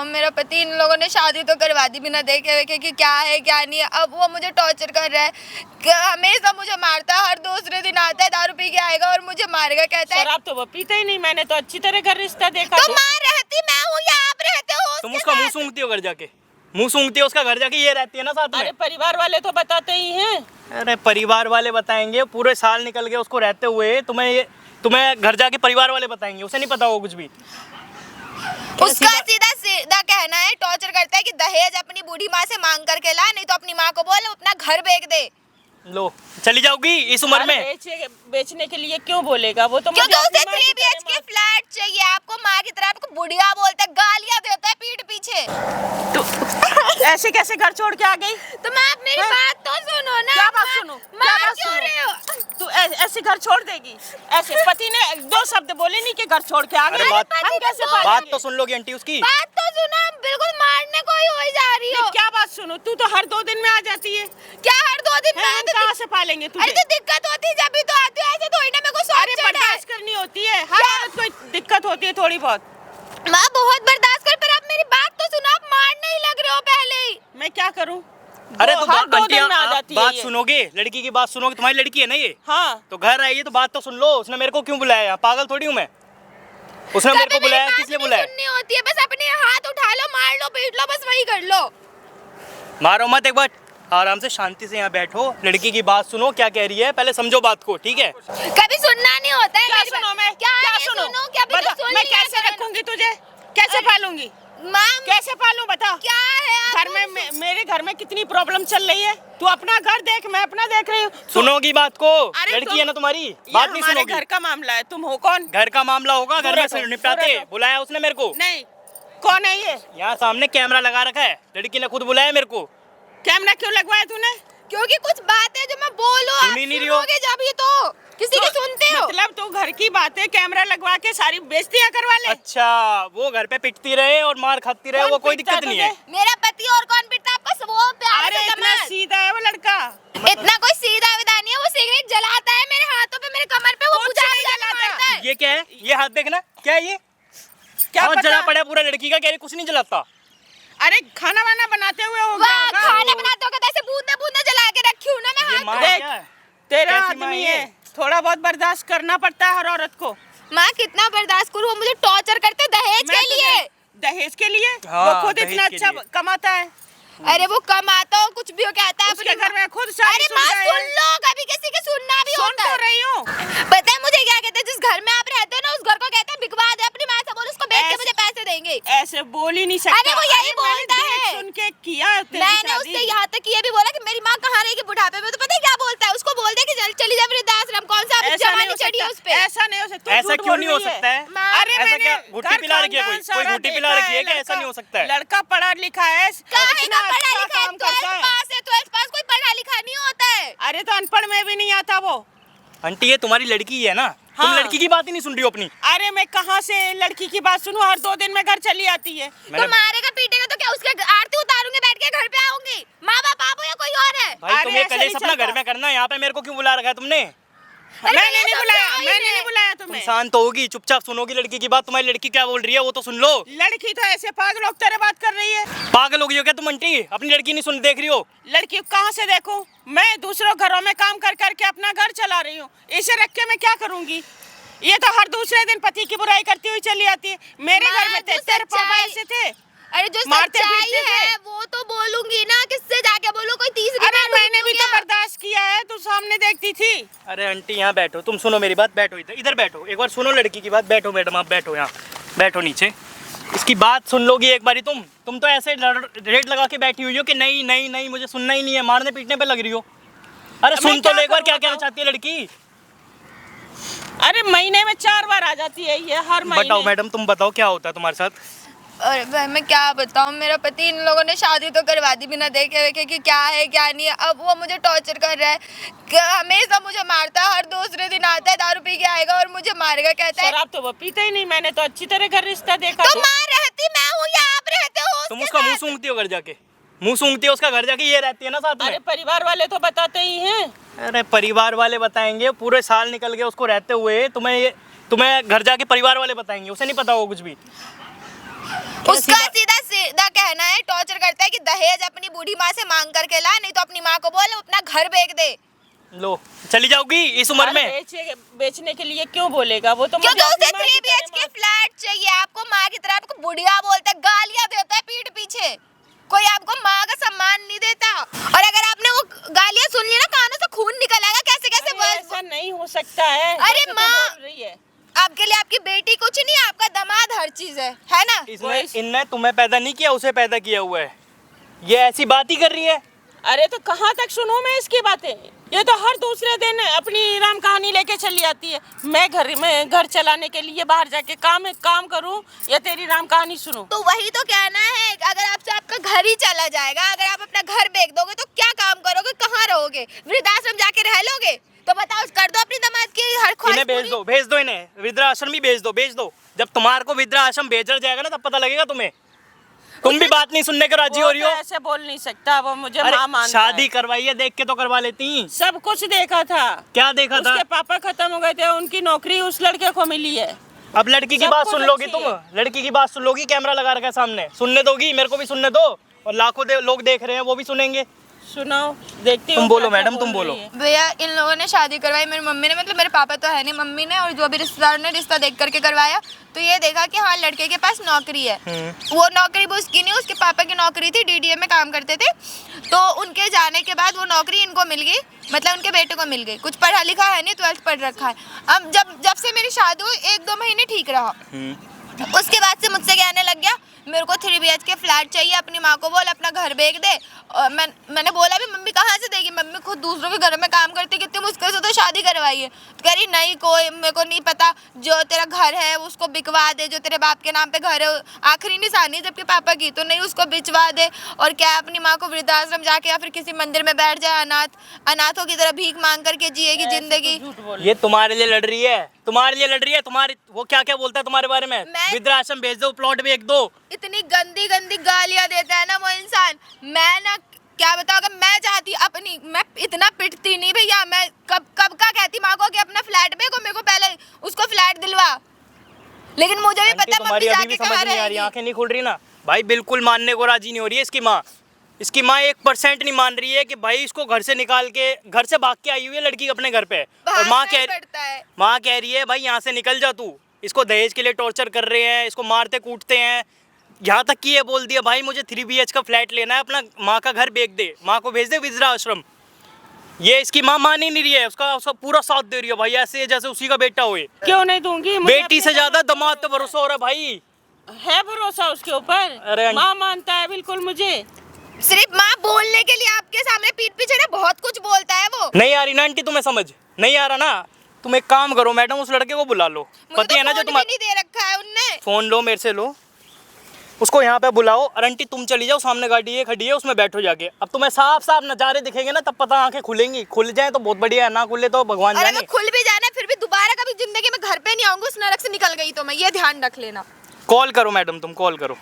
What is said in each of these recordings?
मेरा पति इन लोगों ने शादी तो करवा दी बिना देखे हुए कि क्या है क्या नहीं है। अब वो मुझे टॉर्चर कर रहा है, हमेशा मुझे मारता है, हर दूसरे दिन आता है, दारू पी के आएगा और मुझे मारेगा। कहता है शराब तो वो पीते ही नहीं, मैंने तो अच्छी तरह घर रिश्ता देखा। तो माँ रहती मैं हूँ या आप रहते हो? तुम उसका मुंह सूंघती हो घर जाके, मुंह सूंघती हो उसका घर जाके, ये रहती है ना साथ में। अरे परिवार वाले तो बताते ही हैं। अरे परिवार वाले बताएंगे, पूरे साल निकल गए उसको रहते हुए, तुम्हें घर जाके परिवार वाले बताएंगे, उसे नहीं पता हो कुछ भी। उसका सीधा सीधा कहना है, टॉर्चर करता है कि दहेज अपनी बूढ़ी माँ से मांग करके ला, नहीं तो अपनी माँ को बोल अपना घर बेच दे। लो चली जाओगी इस उम्र में। बेचने के लिए क्यों बोलेगा वो? तो क्योंकि उसे 3 BHK फ्लैट चाहिए। आपको माँ की तरह आपको बुढ़िया बोलता है, गालियाँ देता है पीठ पीछे। तो ऐसे कैसे घर छोड़ के आ गई? तो माँ आप मेरी बात तो सुनो ना। क्या बात सुनो? क्या बात क्यों रहे हो? तू ऐसे घर छोड़ देगी? ऐसे पति ने 2 शब्द बोले नहीं कि घर छोड़ के आ गए। बात तो सुन लोगी आंटी उसकी। बात तो सुनो, बिल्कुल मारने को ही हो जा रही हो। क्या बात सुनो? तू तो हर 2 दिन में आ जाती है। क्या हर 2 दिन में? कहाँ से पालेंगे तुझे? अरे तो दिक्कत होती है जब भी तो आती है, ऐसे थोड़ी ना मेरे को अरे बर्दाश्त करनी होती है, हर औरत को दिक्कत होती है थोड़ी बहुत। माँ बहुत बर्दाश्त कर, पर आप मेरी बात तो सुनो। आप मारने ही लग रहे हो पहले ही। मैं क्या करूँ? अरे तो हर 2 दिन में आ जाती है। बात सुनोगे, लड़की की बात सुनोगे, तुम्हारी लड़की है ना ये। हाँ तो घर आइए तो बात तो सुन लो। उसने मेरे को क्यों बुलाया? पागल थोड़ी हूँ मैं? उसने मेरे को बुलाया, किस लिए बुलाया? सुननी होती है, बस अपने हाथ उठा लो, मार लो, पीट लो, बस वही कर लो। मारो मत, एक बार आराम से शांति से यहाँ बैठो, लड़की की बात सुनो क्या कह रही है, पहले समझो बात को, ठीक है? कभी सुनना नहीं होता है। क्या सुनो? मैं क्या सुनो? मैं कैसे रखूंगी तुझे? कैसे पालूंगी? मैम कैसे पालूं बता? क्या है घर में मेरे घर में कितनी प्रॉब्लम चल रही है। तू अपना घर देख, मैं अपना देख रही हूँ। सुनोगी बात को? अरे लड़की है ना तुम्हारी, बात नहीं सुनोगी। घर का मामला है, तुम हो कौन? घर का मामला होगा, घर में से निपटाते। बुलाया उसने मेरे को? नहीं। कौन है ये? यहाँ सामने कैमरा लगा रखा है, लड़की ने खुद बुलाया मेरे को। कैमरा क्यों लगवाया तूने? क्योंकि कुछ बात है जो मैं बोलूं आप सुनोगे जब ही तो किसी की सुनते हो। मतलब तू घर की बातें कैमरा लगवा के सारी बेइज्जतियां करवा ले। अच्छा, वो घर पे पिटती रहे और मार खाती रहे, वो कोई दिक्कत नहीं है। मेरा पति और कौन पिटता आपका? वो प्यार से इतना सीधा है वो लड़का? इतना कोई सीधा विधा नहीं है। वो सिगरेट जलाता है मेरे हाथों पे, मेरे कमर पे, वो बुझा जलाता है। ये क्या है? ये हाथ देखना, क्या है ये? क्या जला पड़ा पूरा लड़की का, कह रही कुछ नहीं जलाता। अरे खाना वाना बनाते हुए होगा। खाना बनाते होगा ऐसे बूंदे बूंदे जला के रखी हूँ ना मैं हाथ। तेरा आदमी है, थोड़ा बहुत बर्दाश्त करना पड़ता है हर औरत को। माँ कितना बर्दाश्त करूँ? वो मुझे टॉर्चर करते दहेज के लिए। दहेज के लिए? हाँ, वो खुद इतना अच्छा कमाता है। अरे वो कमाता हो कुछ भी हो, कहता है उसके घर में खुद अरे माँ सुन लो, कभी किसी के सुनना भी होता है। सुन तो रही हूँ। पता है मुझे क्या कहते हैं? जिस घर में आप रहते हो ना, उस घर को कहते हैं बिकवा दे। अपनी माँ से बोल उसको बेच के मुझे पैसे देंगे। ऐसे बोल ही नहीं सकता। अरे वो यही बोलता है। सुन के किया मैंने उससे यहाँ तक ये भी बोला कि मेरी माँ कहाँ रहेगी बुढ़ापे में। तो पता है क्या बोलता है? उसको बोल दे कि चली जा वृद्धाश्रम। कौन सा जवानी चढ़ी है उस पे? ऐसा नहीं हो सकता। ऐसा क्यों नहीं हो सकता है? अरे ऐसा क्या घुट्टी पिला रखी है? कोई घुट्टी पिला रखी है क्या? ऐसा नहीं हो सकता है। लड़का पढ़ा लिखा है, इतना पढ़ा लिखा है, 12th पास कोई पढ़ा लिखा नहीं होता है। अरे तो अनपढ़ में भी नहीं आता वो। आंटी ये तुम्हारी लड़की है ना? हाँ। तुम लड़की की बात ही नहीं सुन रही हो अपनी। अरे मैं कहाँ से लड़की की बात सुनूं? हर 2 दिन में घर चली आती है। तो मारेगा पीटेगा तो क्या उसके आरती उतारूंगी, बैठ के घर पे आऊंगी? माँ बाप आप हो या कोई और है? भाई तुम्हें कलेश अपना घर में करना है, यहाँ पे मेरे को क्यों बुला रखा है तुमने? मैंने नहीं बुलाया तुम्हें। शांत होगी, चुपचाप सुनोगी लड़की की बात। तुम्हारी लड़की क्या बोल रही है वो तो सुन लो। लड़की तो ऐसे पागल होकर तेरे बात कर रही है। पागल हो गई हो क्या तुम आंटी? अपनी लड़की नहीं सुन देख रही हो? लड़की कहाँ से देखूं? मैं दूसरों घरों में काम कर करके अपना घर चला रही हूँ, इसे रख के मैं क्या करूँगी? ये तो हर दूसरे दिन पति की बुराई करती हुई चली आती है। मेरे घर में तेरे पापा ऐसे थे। अरे जो सच्चाई है वो तो बोलूंगी ना, किससे जाके बोलूं? कोई तीसरी अरे मैंने भी तो बर्दाश्त किया है, तू सामने देखती थी। अरे आंटी यहाँ बैठो, तुम सुनो मेरी बात, बैठो इधर बैठो, एक बार सुनो लड़की की बात। बैठो मैडम, आप बैठो यहाँ, बैठो नीचे। इसकी बात सुन लोगी एक बारी? तुम तो ऐसे रेट लगा के बैठी हुई हो कि नहीं नहीं नहीं मुझे सुनना ही नहीं है, मारने पीटने पे लग रही हो। अरे सुन तो लो एक बार, क्या कहना चाहती है लड़की? अरे महीने में 4 बार आ जाती है ये, हर महीने। बताओ मैडम, तुम बताओ क्या होता है तुम्हारे साथ? अरे भाई मैं क्या बताऊं, मेरा पति इन लोगों ने शादी तो करवा दी बिना देखे हुए कि क्या है क्या नहीं है। अब वो मुझे टॉर्चर कर रहा है, हमेशा मुझे मारता है, हर दूसरे दिन आता है, दारू पी के आएगा और मुझे मारेगा। कहता है शराब तो वो पीते ही नहीं, मैंने तो अच्छी तरह घर रिश्ता देखा। तो माँ रहती मैं हूँ या आप रहते हो? तुम उसका मुंह सूंघती हो घर जाके, मुंह सूंघती है उसका घर जाके, ये रहती है ना साथ में। अरे परिवार वाले तो बताते ही हैं। अरे परिवार वाले बताएंगे, पूरे साल निकल गए उसको रहते हुए, तुम्हें घर जाके परिवार वाले बताएंगे, उसे नहीं पता हो कुछ भी। उसका सीधा सीधा कहना है, टॉर्चर करता है कि दहेज अपनी बूढ़ी माँ से मांग करके ला, नहीं तो अपनी माँ को बोल अपना घर बेच दे। लो चली जाओगी इस उम्र में? बेचने के लिए क्यों बोलेगा वो? तो क्योंकि उसे 3 BHK फ्लैट चाहिए। आपको माँ की तरह आपको बुढ़िया बोलता है, गालियां देता है पीठ पीछे, कोई आपको माँ का सम्मान नहीं देता। और अगर आपने वो गालियां सुन ली ना, कानों से खून निकल आएगा। कैसे कैसे ऐसा नहीं हो सकता है। अरे तो माँ, बोल रही है। आपके लिए आपकी बेटी कुछ नहीं, आपका दामाद हर चीज है ना? इनने तुम्हें पैदा नहीं किया, उसे पैदा किया हुआ है। ये ऐसी बात ही कर रही है। अरे तो कहाँ तक सुनूं मैं इसकी बातें? ये तो हर दूसरे दिन अपनी राम कहानी लेके चली आती है। मैं घर चलाने के लिए बाहर जाके काम करूं या तेरी राम कहानी सुनूं? तो वही तो कहना है, अगर आपसे आपका घर ही चला जाएगा, अगर आप अपना घर बेच दोगे तो क्या काम करोगे, कहाँ रहोगे? वृद्धाश्रम जाके रह लोगे? तो बताओ, कर दो अपनी दामाद की हर ख्वाहिश इन्हें भेज दो इन्हें वृद्धाश्रम भी भेज दो। जब तुम्हारे को वृद्धाश्रम भेजा जाएगा ना, तब पता लगेगा तुम्हें। तुम भी बात नहीं सुनने को राजी हो रही हो। तो ऐसे बोल नहीं सकता, वो मुझे अरे माँ मानता शादी है। करवाइए, देख के तो करवा लेती। सब कुछ देखा था। क्या देखा था? उसके पापा खत्म हो गए थे, उनकी नौकरी उस लड़के को मिली है। अब लड़की की सब बात कुछ सुन लोगी अच्छी तुम? है। लड़की की बात सुन लोगी? कैमरा लगा रखा है सामने, सुनने दोगी? मेरे को भी सुनने दो, और लाखों लोग देख रहे हैं, वो भी सुनेंगे। सुनाओ, देखती तुम हूँ बोलो क्या मैडम, बोल तुम बोलो। रही है। भैया, इन लोगों ने शादी करवाई मेरी मम्मी ने, मतलब मेरे पापा तो है नहीं, मम्मी ने, और जो भी रिश्तेदार ने रिश्ता देख करके करवाया, तो ये देखा कि हाँ लड़के के पास नौकरी है। वो नौकरी वो उसकी नहीं, उसके पापा की नौकरी थी, DDA में काम करते थे। तो उनके जाने के बाद वो नौकरी इनको मिल गई, मतलब उनके बेटे को मिल गई। कुछ पढ़ा लिखा है नहीं, 12th पढ़ रखा है। अब जब से मेरी शादी हुई 1-2 महीने ठीक रहा, उसके बाद से मुझसे कहने लग गया मेरे को 3 BHK फ्लैट चाहिए, अपनी माँ को बोल अपना घर बेच दे। और मैंने बोला भी मम्मी कहाँ से देगी, मम्मी खुद दूसरों के घर में काम करती, कितनी मुश्किल से तो शादी करवाई है। तो कह रही नहीं, कोई मेरे को नहीं पता, जो तेरा घर है उसको बिकवा दे, जो तेरे बाप के नाम पे घर है, आखिरी निशानी जबकि पापा की, तो नहीं उसको बिचवा दे। और क्या अपनी माँ को वृद्धाश्रम जाके या फिर किसी मंदिर में बैठ जाए, अनाथों की तरह भीख मांग करके जिएगी जिंदगी। ये तुम्हारे लिए लड़ रही है, तुम्हारे वो क्या क्या बोलता है तुम्हारे बारे में? वृद्धाश्रम भेज दो, प्लॉट बेच दो। इतनी गंदी गंदी गालियां देता है ना वो इंसान। मैं ना क्या बताऊं, अगर मैं चाहती अपनी, मैं इतना पिटती नहीं भैया। मैं कब का कहती माँ को कि अपना फ्लैट बेचो, मेरे को पहले उसको फ्लैट दिलवा। लेकिन मुझे भी पता है मम्मी जाके कहाँ रहेगी। आंखें नहीं खुल रही ना भाई, बिल्कुल मानने को राजी नहीं हो रही है इसकी माँ 1% नहीं मान रही है कि भाई इसको घर से निकाल के, घर से भाग के आई हुई है लड़की अपने घर पे, और माँ कह रही है भाई यहाँ से निकल जा तू। इसको दहेज के लिए टॉर्चर कर रहे हैं, इसको मारते कूटते हैं। यहाँ तक कि ये बोल दिया भाई मुझे 3 BH का फ्लैट लेना है, अपना माँ का घर बेच दे, माँ को भेज दे वृद्धाश्रम। ये इसकी माँ मान ही नहीं रही है, उसका पूरा साथ दे रही है भाई, ऐसे जैसे उसी का बेटा हो। क्यों नहीं दूंगी? बेटी से ज्यादा दामाद पे भरोसा हो रहा है भाई। है भरोसा उसके ऊपर? अरे माँ मानता है बिल्कुल मुझे। सिर्फ माँ बोलने के लिए आपके सामने पीठ पीछे ना बहुत कुछ बोलता है वो। नहीं आ रही ना आंटी, तुम्हें समझ नहीं आ रहा ना? तुम एक काम करो मैडम, उस लड़के को बुला लो। पति है ना जो तुम्हारा, नहीं दे रखा है उनने। फोन लो मेरे से, लो उसको यहाँ पे बुलाओ। और आंटी तुम चली जाओ, सामने गाड़ी है खड़ी है, उसमें बैठो जाके। अब तुम्हें साफ साफ नजारे दिखेंगे ना, तब पता आंखें खुलेंगी। खुल जाए तो बहुत बढ़िया है, ना खुले तो भगवान जाने। अगर खुल भी जाना फिर भी दोबारा कभी जिंदगी में घर पे नहीं आऊंगी, उस नरक से निकल गई तो मैं, ये ध्यान रख लेना। कॉल करो मैडम, तुम कॉल करो।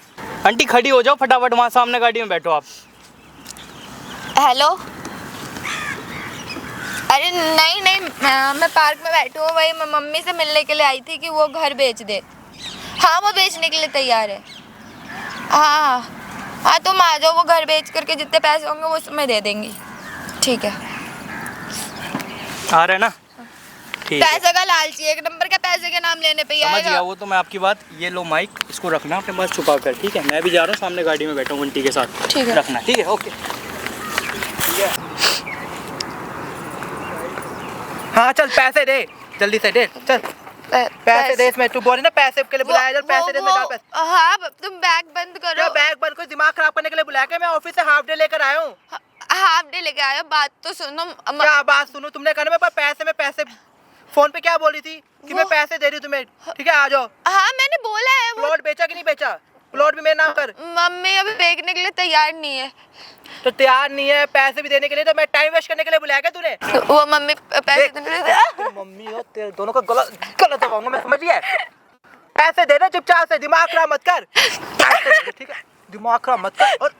आंटी खड़ी हो जाओ फटाफट, वहाँ सामने गाड़ी में बैठो आप। हेलो, अरे नहीं मैं पार्क में बैठी हूँ, वही मैं मम्मी से मिलने के लिए आई थी कि वो घर बेच दे। हाँ वो बेचने के लिए तैयार है। हाँ तुम आ जाओ, वो घर बेच करके जितने पैसे होंगे वो उसमें दे देंगी। ठीक है, आ रहे ना? ठीक है। पैसे का लालची, एक नंबर का पैसे के नाम लेने पे ही समझ आएगा। गया वो तो मैं आपकी बात। ये लो माइक, इसको रखना अपने पास छुपा कर, ठीक है? मैं भी जा रहा हूँ, सामने गाड़ी में बैठा हूँ आंटी के साथ। ठीक है, रखना, ठीक है? ओके। हाँ चल पैसे दे, जल्दी से दे, चल पैसे दे। इसमें तू बोली ना पैसे के लिए बुलाया, चल पैसे दे, इसमें डाल पैसे। हाँ तुम बैग बंद करो। क्या बैग बंद, कोई दिमाग खराब करने के लिए बुलाया क्या? मैं ऑफिस से हाफ डे लेकर आया हूँ। हाफ डे लेके आयो, बात तो सुनो। क्या बात सुनो? तुमने कहा ना मैं पैसे फोन पे क्या बोली थी कि मैं पैसे दे रही हूँ तुम्हें, ठीक है? आ जाओ। हाँ मैंने बोला है। प्लॉट बेचा कि नहीं बेचा? प्लॉट भी मेरे नाम कर। मम्मी अभी बेचने के लिए तैयार नहीं है। तो तैयार नहीं है पैसे भी देने के लिए, तो मैं टाइम वेस्ट करने के लिए बुलाया क्या तूने? वो मम्मी पैसे देने के लिए। मम्मी हो तेरे दोनों का गलत दबाऊंगा मैं, समझ गया? पैसे दे दे चुपचाप से, दिमाग खराब मत कर। पैसे दे दे, ठीक है? दिमाग खराब मत कर, और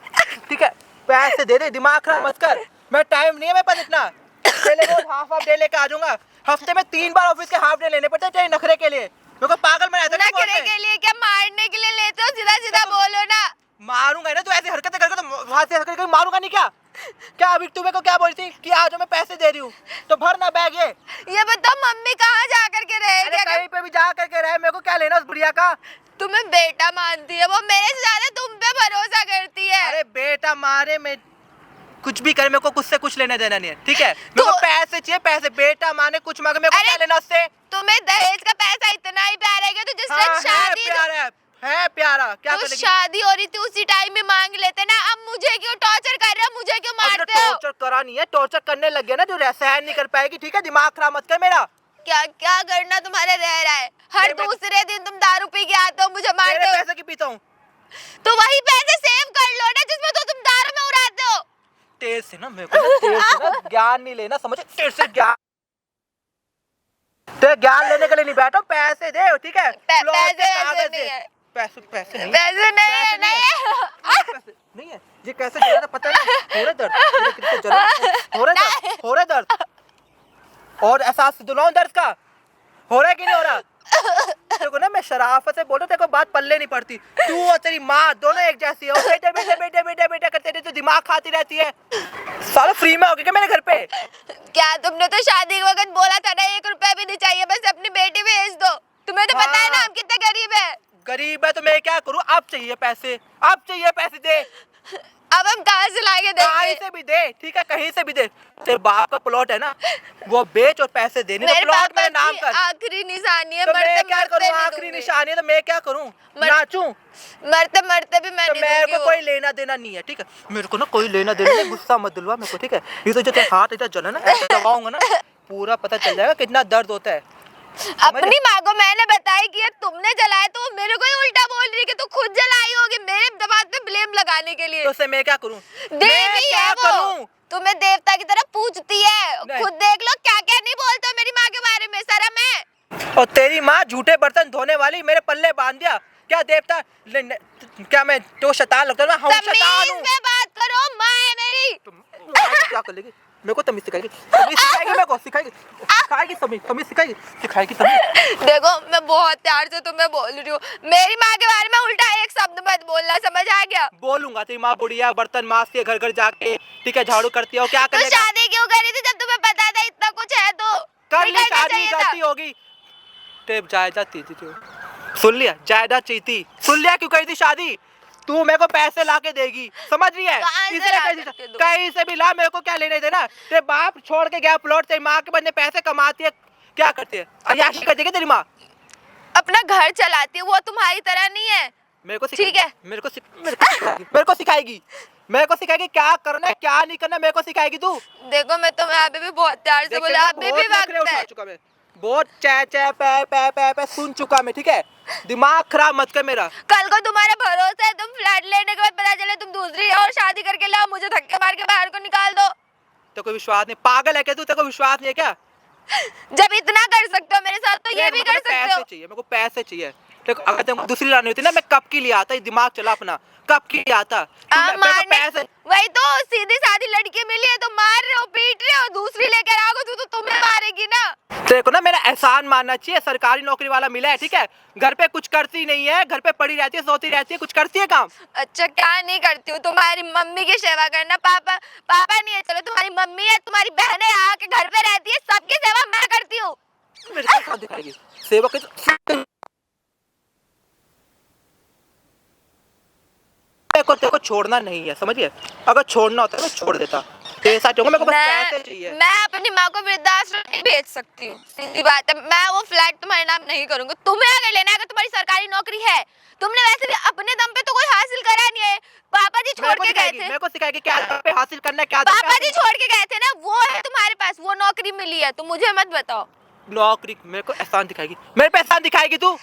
ठीक है पैसे दे दे, दिमाग खराब मत कर। मैं टाइम नहीं है मेरे पास इतना, चले रोज हाफ डे लेके आ जाऊंगा। हफ्ते में 3 बार ऑफिस के हाफ डे लेने पड़ते हैं तेरे नखरे के लिए। मेरे को पागल बनाया था ना फोन नखरे पे। के लिए क्या मारने के लिए लेते हो? सीधा सीधा बोलो ना। मारूंगा ना, तू ऐसी हरकतें करके तो वहां से हरकतें करके मारूंगा नहीं क्या? क्या अभी तू मेरे को क्या बोल रही थी कि आज मैं पैसे दे रही हूँ तो भर ना बैग ये बताओ मम्मी कहाँ जा करके अरे रहेगी? अगर कहीं पे भी जा करके रहे, मेरे को क्या लेना उस बुढ़िया का? तुम्हें बेटा मानती है वो, मेरे से ज्यादा तुम पे भरोसा करती है। अरे बेटा मारे में कुछ भी करे, मेरे को कुछ से कुछ लेने देना नहीं है, ठीक है? मेरे को पैसे चाहिए, पैसे। बेटा माने कुछ मांगे, मेरे को अरे क्या लेना उससे? तुम्हें दहेज का पैसा इतना ही प्यारा है तो जिस हाँ, दिन है शादी प्यारा है प्यारा। क्या तो करेगी? शादी हो रही थी उसी टाइम में मांग लेते ना। अब मुझे क्यों टॉर्चर कर रहे हो? मुझे क्यों मारते हो? टॉर्चर करा नहीं है, टॉर्चर करने लग गया ना जो सहन नहीं कर पाएगी, ठीक है? दिमाग खराब मत कर मेरा। क्या क्या करना तुम्हारे रह रहा है? हर मैं- दूसरे दिन तुम दारू पी के आते हो, मुझे मारते तेरे हो। पैसे की पीता हूँ। तो वही पैसे सेव कर लो ना जिसमें तो तुम दारू में उड़ाते हो। तेरे से ना मेरे को ना, तेरे से ना ज्ञान नहीं लेना, समझे? तेरे से ज्ञान, तेरे ज्ञान लेने के लिए नहीं बैठा हूँ। पैसे दे, ठीक है? प्लॉट पैसे के वैसे कागज नहीं दे। है। पैसे पैसे नहीं है। पैसे नहीं है, पैसे नहीं नहीं है। पैसे नहीं है। ये कैसे चला था पता नहीं। हो रहा दर्द, मेरे कितने जला, हो रहा दर्द, हो रहा दर्द। और एहसास दिलाऊं दर्द का? हो रहा है कि नहीं हो रहा? देखो ना, मैं शराफत से बोल रहा हूं, तेरे को बात पल्ले नहीं पड़ती। तू और तेरी माँ दोनों एक जैसी हो। बेटे बेटे बेटे बेटे बेटे करते रहती, तो दिमाग खाती रहती है। साला फ्री में हो गया क्या मेरे घर पे? क्या तुमने तो शादी के वक्त बोला था ना 1 रुपया भी नहीं चाहिए, बस अपनी बेटी भेज दो। तुम्हें तो पता है ना हाँ। हम कितने गरीब है। गरीब है तो मैं क्या करूं? अब चाहिए पैसे, अब चाहिए पैसे, दे। अब हम कहाँ से लाके कहीं देंगे? से भी दे, ठीक है? कहीं से भी दे। तेरे बाप का प्लॉट है ना, वो बेच और पैसे दे। नहीं तो मेरे प्लॉट पापा मेरे नाम की कर। आखिरी निशानी है। तो मैं मरते क्या मरते करूं? नहीं आखिरी दूंगी। निशानी है तो मैं क्या करूं? नाचूं? मरते मरते भी मैं तो नहीं मेरे दूंगी को वो। कोई लेना देना नहीं है, ठीक है? मेरे को ना कोई लेना देना नहीं। गुस्सा मत दिलवा मेरे को, ठीक है? ये तो जो तेरे हाथ इतना जला ना, ऐसे दबाऊंगा ना, पूरा पता चल जाएगा कितना दर्द होता है। अपनी माँ को मैंने बताया कि ये तुमने जलाया तो वो मेरे को ही उल्टा बोल रही है कि तू खुद जलाई होगी, मेरे दबाव पे ब्लेम लगाने के लिए। तो उससे मैं क्या करूं? मैं देवी क्या है वो, करूं? तुम्हें देवता की तरह पूजती है। नहीं। खुद देख लो क्या क्या नहीं बोलते हो मेरी माँ के बारे में। शर्म है? और तेरी माँ झूठे बर्तन धोने वाली मेरे पल्ले बांध दिया। क्या देवता क्या मैं तो शैतान लगता है? मैं हूँ शैतान तमीज हूँ। में बात करो, माँ है मेरी। क्या कर लेगी? मेरे को तमीज सिखाएगी, तमीज सिखाएगी, मेरे को सिखाएगी, सिखाएगी तमीज, तमीज सिखाएगी, सिखाएगी तमीज। देखो मैं बहुत प्यार से तुम्हें बोल रही हूँ, मेरी माँ के बारे में उल्टा एक शब्द मत बोलना, समझ आ गया? बोलूंगा। तेरी माँ बुढ़िया, बर्तन मांजती है घर घर जाके, ठीक है? झाड़ू करती है, क्या तो करेगा? शादी क्यों करी थी जब तुम्हें पता था इतना कुछ है तो? कर ली नहीं करना शादी, चाहिए था। गलती होगी। टेप जायदाद चीती थी, सुन लिया? जायदाद चीती, सुन लिया? क्यों करी थी शादी? तू मेरे को पैसे ला के देगी, समझ रही है? कहाँ से इसलिए ला कहीं करके दूँ? कहीं से भी ला, मेरे को क्या लेने देना? तेरे बाप छोड़ के गया प्लॉट, तेरी माँ के बंदे पैसे कमाती है, क्या करती है? अय्याशी कर देगी तेरी माँ। अपना घर चलाती है, वो तुम्हारी तरह नहीं है। मेरे को ठीक है। मेरे को सिखाएगी, मेरे को सिखाएगी क्या करना है क्या नहीं करना, मेरे को सिखाएगी तू। देखो मैं तुम्हें अभी भी बहुत प्यार से देख बोला, ना, अभी बहुत भी नखरे वक्त उठा है। चुका मैं, बहुत चे चे पे सुन चुका मैं, ठीक है? दिमाग खराब मत कर मेरा। कल को तुम्हारा भरोसा है, तुम फ्लैट लेने के बाद पता चले तुम दूसरी और शादी करके लाओ, मुझे धक्के मार के बाहर को निकाल दो। तेरे को विश्वास नहीं? पागल है क्या तू? तेरे को विश्वास नहीं है क्या? जब इतना कर सकते हो मेरे साथ तो ये भी कर सकते पैसे हो। चाहिए, मेरे को पैसे चाहिए। देखो अगर तुमको दूसरी लानी होती ना, मैं कब की ले आता, ये दिमाग चला अपना, कब की ले आता। मेरे को मारने पैसे वही तो, सीधी सादी लड़की मिली है तो मार रहे हो, पीट रहे हो, दूसरी लेकर आओगे तो तुम्हें मारेगी ना। देखो ना, मेरा एहसान मानना चाहिए। सरकारी नौकरी वाला मिला है, ठीक है? घर पे कुछ करती नहीं है, घर पे पड़ी रहती है, सोती रहती है, कुछ करती है काम? अच्छा क्या नहीं करती हूँ? तुम्हारी मम्मी की सेवा करना। पापा पापा नहीं है, चलो तुम्हारी मम्मी है, तुम्हारी बहनें आके घर पे रहती है, सबकी सेवा मैं करती हूँ। मेरे को कहाँ दिखाएगी सेवा की? तेरे को छोड़ना नहीं है, समझिए? अगर छोड़ना होता है मैं छोड़ देता। तेरे साथ होगा, मेरे को बस पैसे चाहिए। मैं अपनी माँ को वृद्धाश्रम नहीं भेज सकती हूँ, सीधी बात है। मैं वो फ्लैट तुम्हारे नाम नहीं करूंगी। तुम्हें अगर लेना है, अगर तुम्हारी सरकारी नौकरी है, तुमने वैसे भी अपने दम पे तो कोई हासिल करा नहीं है। पापा जी छोड़ के गए थे, मेरे को सिखाएगी क्या पे हासिल करना है, क्या पापा जी छोड़ के गए थे ना, वो है तुम्हारे पास, वो नौकरी मिली है, तो मुझे मत बताओ। नौकरी मेरे को एहसान दिखाएगी, मेरे पे एहसान दिखाएगी तू?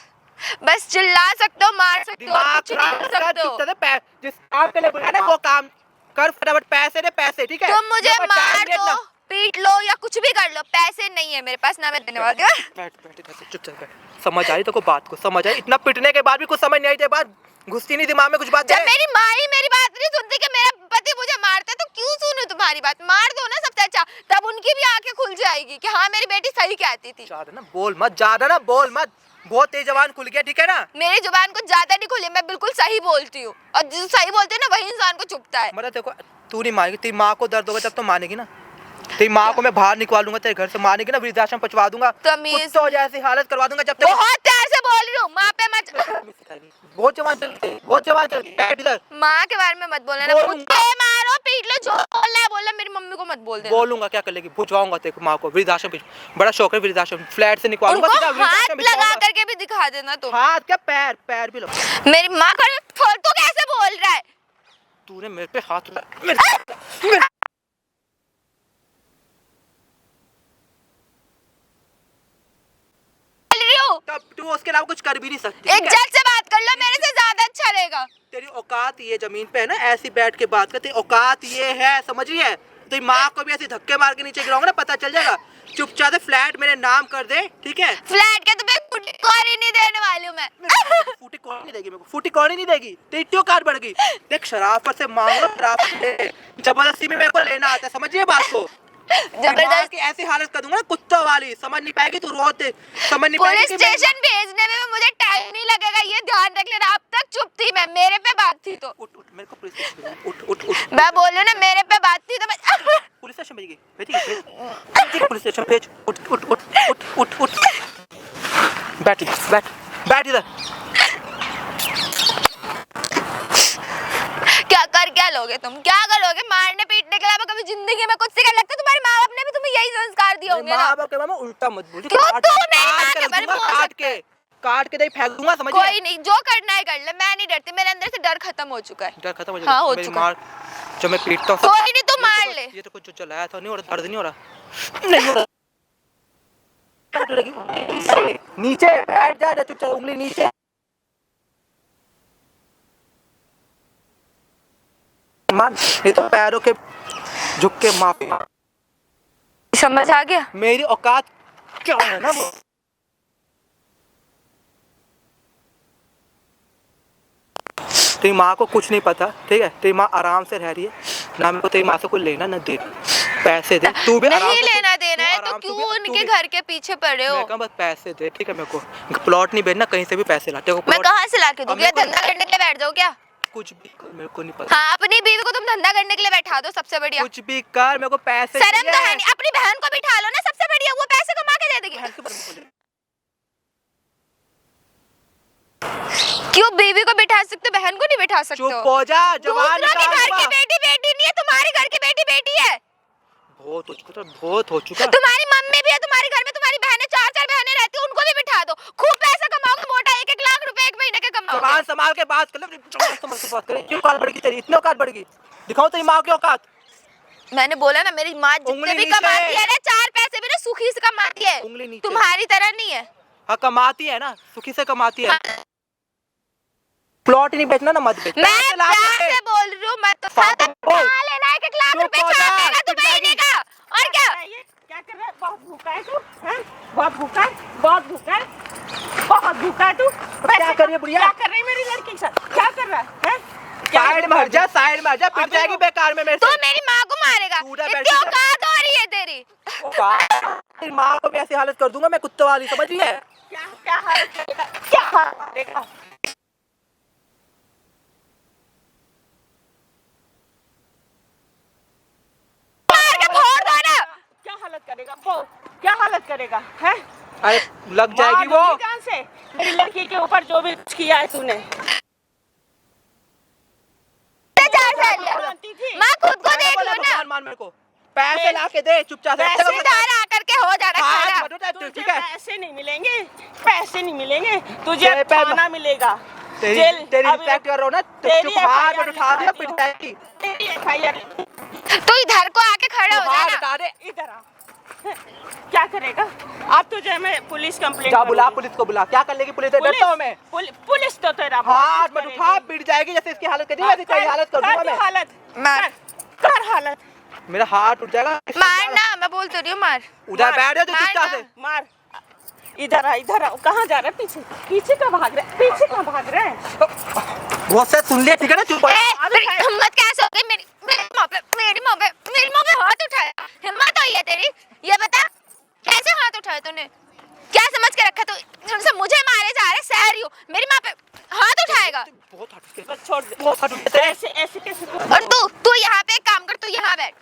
बस चिल्ला सकते हो, मार सकते हो, दिमाग कुछ नहीं कर सकते हो। चुप कर, जिस काम के लिए बुलाया ना वो काम कर, फटाफट पैसे दे, पैसे, ठीक है? तुम मुझे मेरे को मार टाइम नहीं दो, इतना। पीट लो या कुछ भी कर लो, पैसे नहीं है मेरे पास ना, मैं देने वाली हूँ। बैठ बैठ इधर से, चुपचाप बैठ। समझ आई तो बात को, समझ आई? इतना पिटने के बाद भी कुछ समझ नहीं आई? बात घुसती नहीं दिमाग में कुछ बात? जब मेरी माँ ही मेरी बात नहीं सुनती कि मेरा पति मुझे मारता है, तो क्यों सुनूं तुम्हारी बात? मार दो ना सबसे अच्छा, तब उनकी भी आंखें खुल जाएगी कि हाँ मेरी बेटी सही कहती थी। ज्यादा ना बोल मत, ज्यादा ना बोल मत। बहुत तेज जबान खुल गया, ठीक है ना। मेरी जुबान कुछ ज्यादा नहीं खुली, मैं बिल्कुल सही बोलती हूँ, और जो सही बोलते हैं ना वही इंसान को चुभता है। मतलब देखो, तू नहीं मानेगी, तेरी माँ को दर्द होगा जब तो मानेगी ना। तेरी माँ को मैं बाहर निकालूंगा तेरे घर से, मानेगी ना, वृद्धाश्रम पहुंचवा दूंगा, कुत्तों जैसी हालत करवा दूंगा जब तक। बहुत प्यार से बोल रही हूँ, माँ पे मत, बहुत जवान चलती है, बहुत जवान चलती है। बैठ इधर। माँ के बारे में मत बोलना ना, बोलूंगा। कुत्ते मारो पीट लो, जो बोलना है बोलना, मेरी मम्मी को मत बोल देना। बोलूंगा, क्या कर लेगी, भिजवाऊंगा तेरी माँ को वृद्धाश्रम पे। बड़ा शौक है वृद्धाश्रम, फ्लैट से निकालूंगा, उनको सीधा हाथ वृद्धाश्रम लगा भिजवाऊंगा। करके भी दिखा देना तुम। हाथ क्या, पैर, पैर भी लगा। मेरी माँ को तू कैसे बोल रहा है? तूने मेरे पे हाथ उठाया, तब तू उसके अलावा कुछ कर भी नहीं सकती। एक जज से बात कर लो, मेरे से ज्यादा अच्छा रहेगा। तेरी औकात ये जमीन पे है ना, ऐसी बैठ के बात कर, तेरी औकात ये है, समझ रही है। तेरी माँ को भी ऐसे धक्के मार के नीचे गिराऊंगा ना, पता चल जाएगा। चुपचाप से फ्लैट मेरे नाम कर दे, ठीक है। फ्लैट के तुम्हें फुटी कौड़ी नहीं देने वाली हूँ मैं। फूटी कौड़ी नहीं देगी मेरे को, फूटी कौड़ी नहीं देगी, तेरी क्यों कार बढ़ गई। देख, शराफत से मांगो, शराफत से, जबरदस्ती में मेरे को लेना आता है, समझिए बात को। जबरदस्त की ऐसी हालत कर दूंगा ना कुत्तों वाली, समझ नहीं पाएगी तू, रोते समझ नहीं पाएगी। पुलिस स्टेशन भेजने में मुझे टाइम नहीं लगेगा, ये ध्यान रख लेना। अब तक चुप थी मैं, मेरे पे बात थी तो। उठ उठ, मेरे को पुलिस स्टेशन, उठ उठ उठ। मैं बोल रही हूँ ना, मेरे पे बात थी तो मैं पुलिस स्टेशन भेजेगी, भेजेगी पुलिस स्टेशन, भेज। उठ उठ उठ उठ उठ उठ, बैठ इधर, बैठ बैठ इधर। क्या लोगे तुम, क्या करोगे? मारने पीटने के अलावा कभी जिंदगी में कुछ सिखा? लगता है तुम्हारे माँ बाप ने भी तुम्हें यही संस्कार दिए होंगे ना। माँ बाप के मामा उल्टा मत बोल, क्यों? तू मेरी माँ के बारे में काट के दे फेंक दूंगा, समझ। कोई नहीं, जो करना है कर ले, मैं नहीं डरती, मेरे अंदर से डर खत्म हो चुका है। डर खत्म हो जाएगा। हाँ, हो मेरी चुका मार जब मैं पीटता हूँ, कोई नहीं, तू मार ले। ये तो कुछ जो चलाया था, नहीं हो रहा, दर्द नहीं हो रहा, नहीं हो रहा। नीचे बैठ जा, चुपचाप उंगली नीचे। मान, ये तो पैरों के झुक के माफी। समझ आ गया? मेरी औकात क्या है ना वो। तेरी माँ को कुछ नहीं पता, ठीक है। तेरी माँ आराम से रह रही है ना, मेरे को तेरी माँ से कुछ लेना ना दे, पैसे दे। तू भी नहीं लेना देना है तो क्यों उनके घर के पीछे पड़े हो? मैं कहा बस पैसे दे, ठीक है। मेरे को प्लॉट नहीं भेजना, कहीं से भी पैसे ला। मैं कहाँ से ला के दूँ? धंधा करने के लिए बैठ जाओ क्या? कुछ भी कर, मेरे को नहीं पता। हाँ, अपनी बीवी को तुम धंधा करने के लिए बैठा दो, सबसे बढ़िया। कुछ भी कर, मेरे को पैसे शर्म तो है नहीं। अपनी बहन को बिठा लो ना, सबसे बढ़िया, वो पैसे कमा के दे देगी। क्यों बीवी को बिठा सकते, बहन को नहीं बिठा सकते? चुप हो जा, जवान दूसरों के घर की बेटी बेटी नहीं है, तुम्हारे घर की बेटी बेटी है। बहुत हो चुका, बहुत हो चुका। तुम्हारी मम्मी भी है तुम्हारे घर में, तुम्हारी बहनें, 4 बहनें रहती हैं, उनको भी बिठा दो। खूब पैसा कमाओगे, मोटा 1-1 लाख रुपए एक महीने के कमाओगे। जवान संभाल के बात कर ले, संभाल के बात कर। क्यों औकात बढ़ गई तेरी, इतनी औकात बढ़ गई? दिखाओ तेरी माँ की औकात। मैंने बोला ना, मेरी माँ जितने भी कमाती है ना, 4 पैसे भी ना सुखी से कमाती है, तुम्हारी तरह नहीं है। हाँ, कमाती है ना, सुखी से कमाती है। प्लॉट नहीं बेचना ना, मत बेच। मैं प्यार से बोल रही हूँ, मत लेना 1-1 लाख रुपए छापेगा तू महीने का। और क्या क्या कर रहा है? बहुत भूखा है तू, हैं? बहुत भूखा है, बहुत भूखा है, बहुत भूखा है तू। क्या कर रही है बुढ़िया? क्या कर रही है मेरी लड़की के साथ? क्या कर रहा है? साइड में हट जा, साइड में हट जा, पिट जाएगी बेकार में मेरे से। तू मेरी माँ को मारेगा, इतनी औकात हो रही है तेरी। तेरी माँ को भी ऐसी हालत कर दूंगा मैं, कुत्ते वाली, समझ रही है? क्या हालत करेगा? क्या हालत करेगा? क्या हालत करेगा वो? क्या हालत करेगा? हैं? अरे लग जाएगी वो। जान से मेरी लड़की के ऊपर जो भी कुछ किया है तूने। माँ खुद को देख लो ना। मान मेरे को पैसे ला के दे, चुपचाप से। पैसे धारा आकर के हो जा रहा है। तुझे पैसे नहीं मिलेंगे, पैसे नहीं मिलेंगे, तुझे खाना मिलेगा। तेरी रिस्पेक्ट कर रहा हूँ ना, तो चुप हाथ में उठा दे, पिट जाएगी। तू इधर को आके खड़ा हो जा ना। इधर आ। क्या करेगा? अब तुझे मैं पुलिस कंप्लेंट जा, बुला पुलिस को, बुला। क्या कर लेगी पुलिस? डरता हूँ मैं। पुलिस तो तेरा हाथ में उठा, पिट जाएगी। जैसे इसकी हालत करी वैसे तेरी हालत कर दूंगा मैं। हालत कर हालत। मेरा हाथ उठ जाएगा। मार ना, मैं बोल तो रही हूँ, मार। उधर बैठ जा, चुपचाप से मार। इधर आ, इधर आ। कहाँ जा रहा है? पीछे पीछे का भाग रहा है, पीछे का भाग रहा है। बहुत से सुन लिया, ठीक है ना? चुप। हिम्मत कैसे हो गई मेरी माँ पे हाथ उठाया? हिम्मत हुई है तेरी? ये बता, कैसे हाथ उठाया तूने? क्या समझ के रखा तू? मुझे मार मारे जा रहे, सह रही हूँ, मेरी माँ पे हाथ उठाएगा। बहुत हट बस छोड़ दे। बहुत हट उठते हैं। ऐसे ऐसे कैसे तू और तू यहाँ पे एक काम कर, तू यहाँ बैठ।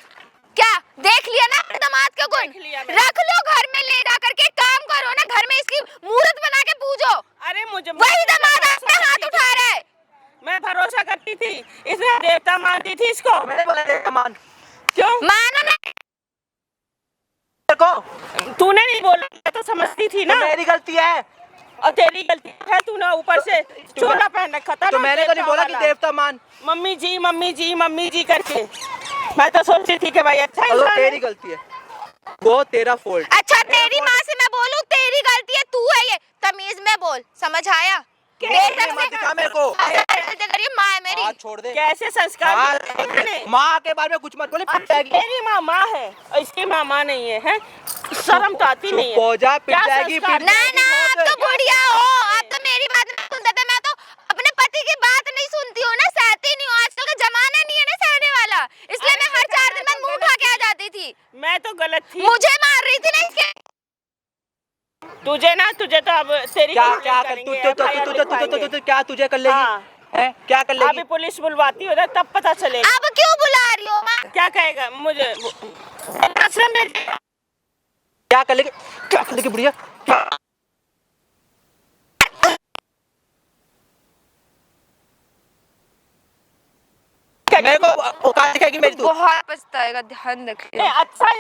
क्या देख लिया ना अपने दामाद का गुण? देख लिया मैंने। रख लो घर में, ले जा करके एक काम करो ना, घर में इसकी मूर्त बना के पूजो। अरे मुझे वही दामाद आप पे हाथ उठा रहा है। मैं भरोसा करती थी, इसने देवता मानती थी इसको। मैंने बोला देवता मान क्यों? मानो ना, को तूने नहीं बोला, मैं तो समझती थी ना। तो मेरी गलती है। और तेरी गलती है, तू ना ऊपर से चोला पहन रखा था तो ना, मैंने तो नहीं देवता बोला कि वाला। देवता मान। मम्मी जी मम्मी जी मम्मी जी करके मैं तो सोचती थी कि भाई अच्छा और वो इंसान है। तेरी गलती है, वो तेरा फॉल्ट। अच्छा तेरी माँ से मैं बोलूं तेरी गलती है, तू है ये, तमीज में बोल, समझ आया? मत दिखा मेरे को। करिए, माँ है मेरी। हाथ छोड़ दे। कैसे संस्कार हाँ, दिए मैंने? माँ के बारे में कुछ मत बोले, पिट जाएगी। मेरी माँ माँ है और इसकी माँ माँ नहीं है, हैं? शर्म तो आती नहीं है। हो जा, पिट क्या जाएगी, संस्कार? पिट ना जाएगी ना, बहुत। आप तो बुढ़िया हो, आप तो मेरी बात नहीं सुनते थे। मैं तो अपने पति की बात नहीं सुनती हूँ ना, सहती नहीं हूँ। आजकल का जमाना नहीं है ना सहने वाला, इसलिए मैं हर 4 दिन बाद मुंह उठा के आ जाती थी। मैं तो गलत थी। मुझे मार रही थी ना इसके। तुझे ना, तुझे तो अब तेरी क्या कंप्लेंट क्या कर करेंगे, तू FIR लिखवाएंगे। तो क्या तुझे कर लेगी? हाँ। हैं? क्या कर अभी लेगी? पुलिस बुलवाती हो ना, तब पता चलेगा। अब क्यों बुला रही हो माँ? क्या कहेगा मुझे? आश्रम में क्या कर लेगी? क्या कर लेगी बुढ़िया? मेरे को औकात दिखाएगी मेरी तू। बहुत पछताएगा, ध्यान रखिए। अच्छा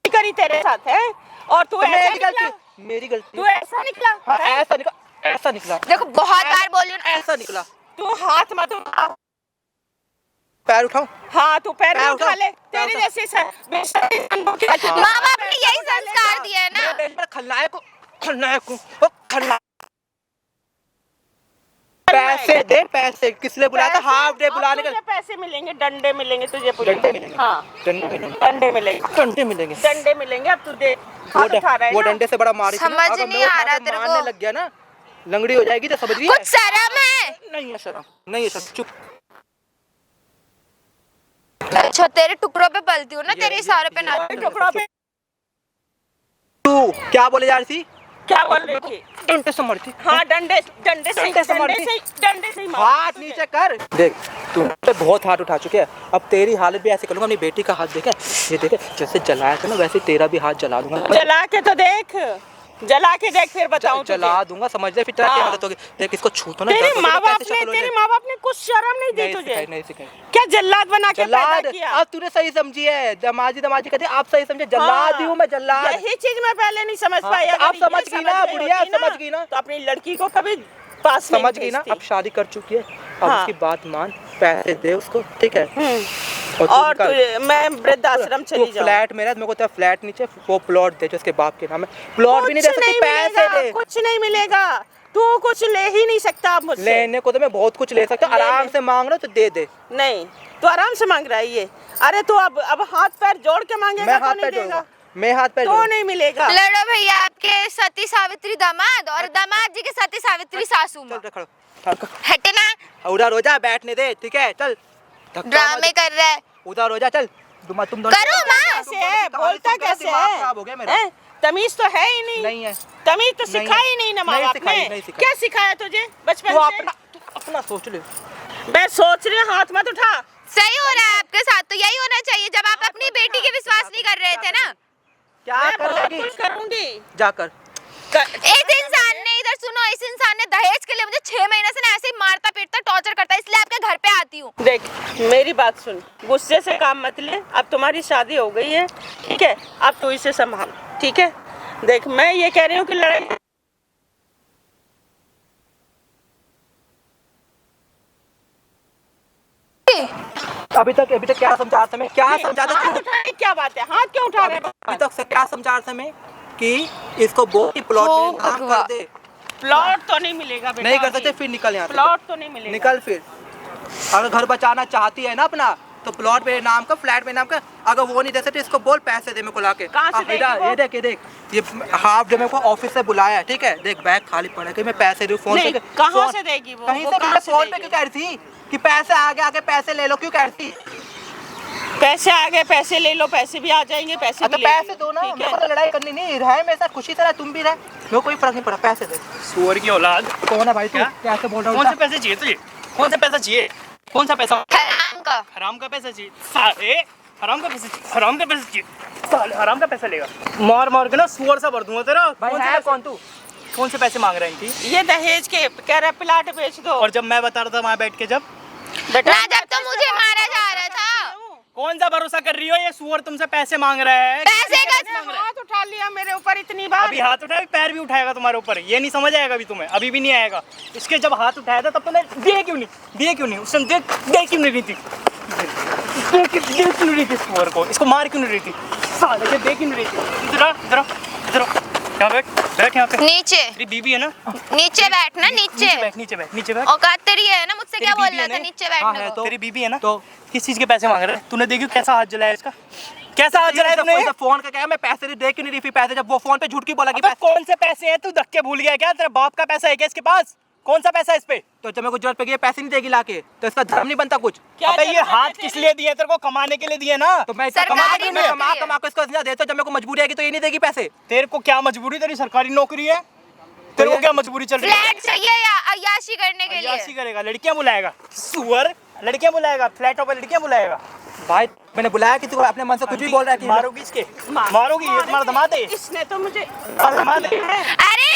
नहीं करी तेरे साथ है, और तू तो ऐसा मेरी निकला? गलती, मेरी गलती। तू ऐसा निकला? हाँ, हैं? ऐसा निकला। देखो बहुत बार बोली ना, ऐसा निकला। तू हाथ मत उठा। पैर उठाऊं? हाँ तू पैर पैर उठा उठा। ले, तेरी जैसी बेशर्मी माँ बाप ने यही संस्कार दिए है ना। मैं खलनायक हूँ, वो खलनायक। पैसे दे, पैसे किस लिए बुलाया था? हाफ डे बुलाने का। तुझे पैसे मिलेंगे, डंडे मिलेंगे तुझे पुलिस। डंडे मिलेंगे। हाँ डंडे मिलेंगे। डंडे मिलेंगे, डंडे मिलेंगे। डंडे मिलेंगे। अब तू देख हाथ उठा रहा है वो ना। डंडे से बड़ा मारी थी ना। समझ अगर नहीं मैं आ रहा उठा के तेरे को। मारने लग गया ना, लंगड़ी हो जाएगी। तो समझ रही है? कुछ शर्म है? नहीं है शर्म, नहीं है शर्म। चुप। अच्छा तेरे टुकड़ों पे पलती हूँ ना, तेरे इशारों पे ना। टुकड़ों पे तू क्या बोले जा रही थी? क्या बोल रही थी? डंडे से मारती। हाँ डंडे डंडे से डंडे से मारती। डंडे से ही मार। हाथ नीचे कर। देख तू तो बहुत हाथ उठा चुके हैं, अब तेरी हालत भी ऐसे करूंगा। अपनी बेटी का हाथ देखे, ये देखे, जैसे जलाया था ना वैसे तेरा भी हाथ जला दूंगा। जला के तो देख, जला के देख, फिर बताऊं तुझे। जला दूंगा, समझ ले। फिर तेरा क्या हाँ। हालत होगी? देख इसको छू तो ना, तेरे दर्द माँ होगा, बाप कैसे ने शक्ल हो तेरे जाए। माँ बाप ने कुछ शर्म नहीं दी नहीं तुझे? सिखाई, नहीं सिखाई। क्या जल्लाद बना के पैदा जल्लाद, किया? अब तूने सही समझी है। दमाजी कहते आप सही समझे। जल्लाद ही हूँ मैं, जल्लाद। यही चीज मैं पहले नहीं समझ हाँ, पाई। तो अगर अब ये समझ गई ना, रही बुढ़िया, होती ना, समझ गई ना। तो अपनी लड़की को कभी पास नहीं समझ गई ना। भेजती। अब शादी कर चुकी है, अब हाँ। उसकी बात मान, पैसे दे उसको, ठीक है? और मैं वृद्धाश्रम चली जाऊं। फ्लैट मेरा, मेरे को तेरा फ्लैट नीचे, वो प्लॉट दे जो उसके बाप के नाम है। प्लॉट भी नहीं दे सकती, पैसे दे। कुछ नहीं मिलेगा, तू कुछ ले ही नहीं सकता अब मुझसे। लेने को तो मैं बहुत कुछ ले सकता हूँ, आराम से मांग रहा हूँ तो दे दे। नहीं तू आराम से मांग रहा है ये। अरे तू अब हाथ पैर जोड़ के मांगेगा मैं तो हाथ नहीं पैर देगा, जोड़ूंगा, मैं हाथ पैर तो जोड़ूंगा। नहीं मिलेगा। लड़ो भैया, आपके सती सावित्री दामाद और दामाद जी के सती सावित्री सासू माँ। चल खड़ो, हटना, उधर हो जा, बैठने दे, ठीक है? चल, धक्का ड्रामे मत, कर रहा है। उधर हो जा, चल। तुम दोनों करो माँ। कैसे है, बोलता कैसे दिमाग है? खराब हो गया मेरा। हैं? तमीज तो है ही नहीं। नहीं है। तमीज तो नहीं है। सिखाई नहीं ना माँ नहीं बाप सिखाई, ने। नहीं सिखाई। क्या सिखाया तुझे बचपन तू से? अपना सोच ले। मैं सोच रही हूँ, हाथ मत उठा। सही हो रहा है आपके साथ, तो यही होना चाहिए जब आप अपनी बेटी के विश्वास नहीं कर रहे थे ना। क्या मैं कर बहुत लेगी? कुछ करूंगी। जाकर इस इंसान ने, इधर सुनो, इस इंसान ने दहेज के लिए मुझे 6 महीने से ना ऐसे ही मारता पीटता टॉर्चर करता है, इसलिए आपके घर पे आती हूँ। देख मेरी बात सुन, गुस्से से काम मत ले। अब तुम्हारी शादी हो गई है, ठीक है? अब तू इसे संभाल, ठीक है? देख मैं ये कह रही हूँ कि लड़ाई अभी तक क्या समझा था मैं? क्या समझा था? हाथ उठाने की क्या बात है? हाथ क्यों उठा रहे हैं? अभी तक से क्या समझा था मैं कि इसको बोल कि प्लॉट हो में काम कर भगवान। दे। प्लॉट तो नहीं मिलेगा बेटा। नहीं कर अभी। सकते, फिर निकल यहाँ से। प्लॉट तो नहीं मिलेगा। निकल फिर। अगर घर बचाना चाहती है ना अपना, तो प्लॉट मेरे नाम का, फ्लैट मेरे नाम का। अगर वो नहीं दे सकते, इसको बोल पैसे दे मेरे को लाके। कहाँ से देगी वो? ये देख, ये हाफ डे मेरे को ऑफिस से बुलाया है, ठीक है? देख बैग खाली पड़ा है कि मैं पैसे दूं फोन नहीं, पे। कहाँ से देगी वो? कहीं वो से कहाँ मैं से फोन पे देगी? क्यों कह रही थी कि पैसे आगे आके पैसे ले लो? क्यों कह रही थी? पैसे आ गए, पैसे ले लो, पैसे भी आ जाएंगे, पैसे तो भी ले लो। पैसे दो ना, ठीक मेरे है? को तो लड़ाई करनी नहीं, रहे मेरे साथ खुशी से रहे, तुम भी रहे, मेरे को कोई फर्क नहीं पड़ा, पैसे दे। सुअर की औलाद, कौन है भाई तू? क्या? कैसे बोल रहा कौन से हूँ? पैसे चाहिए तुझे? कौन सा पैसा चाहिए? कौन सा पैसा? हराम का। हराम का पैसा चाहिए साले, हराम का पैसा चाहिए, हराम का पैसा चाहिए साले, हराम का पैसा लेगा, मार मार के ना सुअर सा भर दूंगा तेरा। भाई कौन से है पैसे? कौन तू? कौन से पैसे मांग रहे हैं इनकी? ये दहेज के कह रहा प्लाट बेच दो। और जब मैं बता रहा था वहाँ बैठ के, जब बेटा ना जब तो मुझे मारा जा रहा था। कौन सा भरोसा कर रही हो? ये सुअर तुमसे पैसे मांग रहा है। पैसे का हाथ उठा लिया मेरे ऊपर इतनी बार। अभी हाथ उठाया, पैर भी उठाएगा तुम्हारे ऊपर, ये नहीं समझ आएगा अभी तुम्हें, अभी भी नहीं आएगा। इसके जब हाथ उठाया था तब तुमने दिए क्यों नहीं? उस समय दे क्यों नहीं रही थी? दे क्यों नहीं रही थी सुअर को? इसको मार क्यों नहीं रही थी? साले के दे क्यों नहीं रही थी? इधर यहाँ बैठ यहाँ पे। नीचे तेरी बीबी है ना? नीचे बैठना, नीचे नीचे बैठ। औकात तेरी है ना, मुझसे तेरी क्या बोल बीबी रहा है था ना? नीचे हाँ, बैठने है को। तो। तेरी बीबी है ना? तो किस चीज के पैसे मांग रहा है? तूने देखियो कैसा हाथ जलाया इसका, कैसा हाथ जलाया तुमने? इसे फोन का क्या, मैं पैसे नहीं दे क्यों नहीं रही? फिर पैसे जब वो फोन पे झूठ की बोला कि अबे पैसे, कौन से पैसे हैं? तू धक्के भूल गया क्या? तेरे बाप का पैसा है क्या इसके पास? कौन सा पैसा है इस पे? तो जब मेरे को जरूरत पड़ी पैसे नहीं देगी लाके, तो इसका धर्म नहीं बनता कुछ। क्या अबे ये जरूरत है हाथ तेरी? किस लिए दिए? तेरे को कमाने के लिए दिए ना? तो मैं इतना सरकारी कमा नौकरी है। कमा के इसको इतना देता हूं, जब मेरे को मजबूरी आएगी तो ये नहीं देगी पैसे। तेरे को क्या मजबूरी? तेरी सरकारी नौकरी है, तेरे को क्या मजबूरी चल रही है? फ्लैट चाहिए या अय्याशी करने के अय्याशी लिए? करेगा, लड़कियां बुलाएगा, सुअर लड़कियां बुलाएगा, फ्लैटों पर लड़कियां बुलाएगा। भाई मैंने बुलाया कि तू अपने मन से कुछ भी बोल रहा है कि मारोगी इसके, मारोगी ये तुम्हारा दमाद है, इसने तो मुझे दमाद है। अरे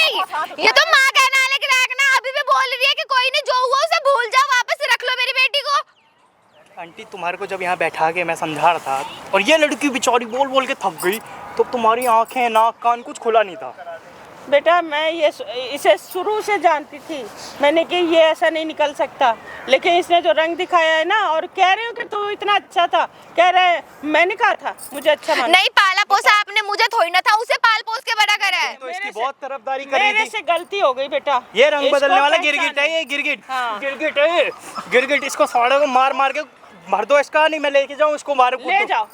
ये तो माँ कहना है, लेकिन ना अभी भी बोल रही है कि कोई नहीं, जो हुआ उसे भूल जाओ, वापस रख लो मेरी बेटी को। आंटी तुम्हारे को जब यहाँ बैठा के मैं समझा रहा था और ये लड़की बेचारी बोल बोल के थक गई, तो तुम्हारी आंखें नाक कान कुछ खुला नहीं था। बेटा मैं ये इसे शुरू से जानती थी, मैंने कि ये ऐसा नहीं निकल सकता, लेकिन इसने जो रंग दिखाया है ना, और कह रहे हो कि तू इतना अच्छा था, कह रहे हैं मैंने कहा था मुझे अच्छा माना। नहीं पाला पोसा आपने, मुझे थोड़ी ना था, उसे पाल पोस के बड़ा करा है। तो इसकी बहुत तरफदारी कर रही मेरे थी। से गलती हो गई बेटा। ये रंग इसको बदलने वाला पहचान गिरगिट है, ये गिरगिट, हाँ। गिरगिट है ये, गिरगिट। इसको साड़े को मार मार के भर दो इसका, नहीं मैं लेके जाऊँ इसको मारो ले जाओ।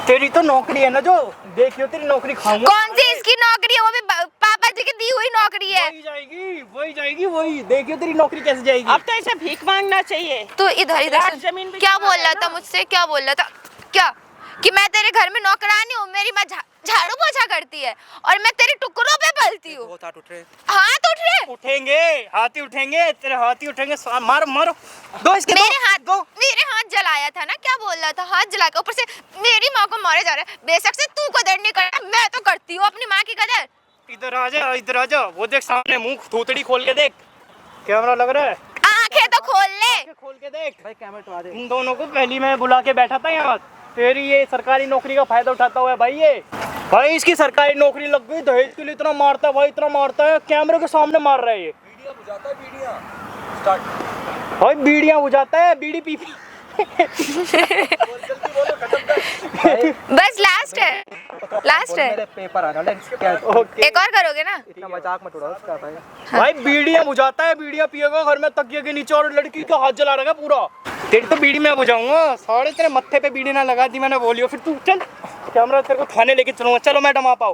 तेरी तो नौकरी है ना, जो देखियो तेरी नौकरी खाऊंगा। कौन सी इसकी नौकरी है? वो भी पापा जी की दी हुई नौकरी है। वही देखियो तेरी नौकरी कैसे जाएगी। अब तो इसे भीख मांगना चाहिए। तो इधर लाख सुन। जमीन भी क्या कमा बोल है रहा ना। था मुझसे? क्या बोल रहा था? क्या कि मैं तेरे घर में नौकरानी हूँ? मेरी माँ झाड़ू पोछा करती है और मैं तेरे टुकड़ों पे पलती हूँ। बहुत हाथ उठ रहे। हाथ उठ रहे? उठेंगे, हाथी उठेंगे, तेरे हाथी उठेंगे। मारो मारो, दो इसके, मेरे हाथ जलाया था ना, क्या बोल रहा था? हाथ जला के ऊपर से मेरी माँ को मारे जा रहा है। बेशक से तू कदर नहीं करता, मैं तो करती हूँ अपनी माँ की कदर। इधर आ जा, वो देख सामने, मुंह थूतड़ी खोल के देख, कैमरा लग रहा है, आंखें तो खोल ले। आंखें खोल के देख। भाई कैमरा उठा दे। इन दोनों को पहली मैं बुला के बैठा था यहाँ, तेरी ये सरकारी नौकरी का फायदा उठाता हुआ है भाई। ये भाई इसकी सरकारी नौकरी लग गई, दहेज के लिए इतना मारता है भाई, इतना मारता है, कैमरे के सामने मार रहा है ये। बीड़ियां बुझाता है, बीड़ियां स्टार्ट भाई बीड़ियां बुझाता है, बीड़ी पी बस लास्ट है, लास्ट है। मेरे पेपर आ रहा है क्या? ओके। एक और करोगे ना? इतना मजाक मत उड़ाओ उसका भाई। भाई बीड़ियां बुझाता है, बीड़ियां पिएगा घर में तकिए के नीचे, और लड़की का हाथ जला रहा है पूरा। तेरी तो बीड़ी मैं बुझाऊंगा, साढ़े तेरे मत्थे पे बीड़ी ना लगा दी मैंने बोलियो। फिर तू चल, कैमरा तेरे को थाने लेके चलूंगा। चलो मैडम आप आओ।